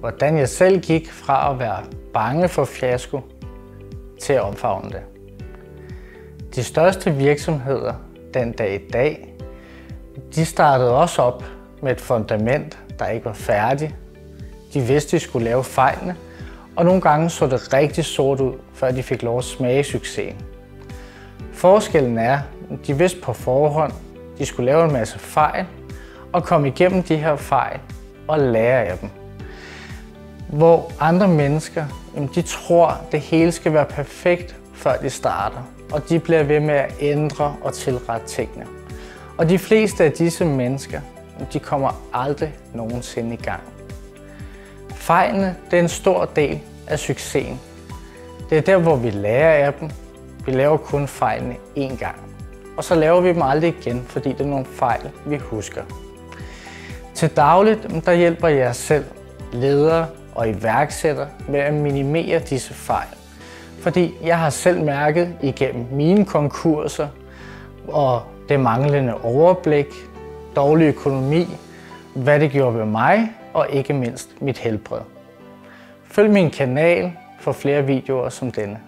hvordan jeg selv gik fra at være bange for fiasko til at omfavne det. De største virksomheder den dag i dag, de startede også op med et fundament, der ikke var færdigt. De vidste, de skulle lave fejlene, og nogle gange så det rigtig sort ud, før de fik lov at smage succesen. Forskellen er, at de vidste på forhånd, at de skulle lave en masse fejl, og komme igennem de her fejl og lære af dem. Hvor andre mennesker, de tror, at det hele skal være perfekt, før de starter, og de bliver ved med at ændre og tilrette tingene. Og de fleste af disse mennesker, de kommer aldrig nogensinde i gang. Fejlene, det er en stor del af succesen. Det er der, hvor vi lærer af dem. Vi laver kun fejlene én gang. Og så laver vi dem aldrig igen, fordi det er nogle fejl, vi husker. Til dagligt, der hjælper jeg selv ledere og iværksættere med at minimere disse fejl. Fordi jeg har selv mærket igennem mine konkurser og det manglende overblik, dårlig økonomi, hvad det gjorde ved mig og ikke mindst mit helbred. Følg min kanal for flere videoer som denne.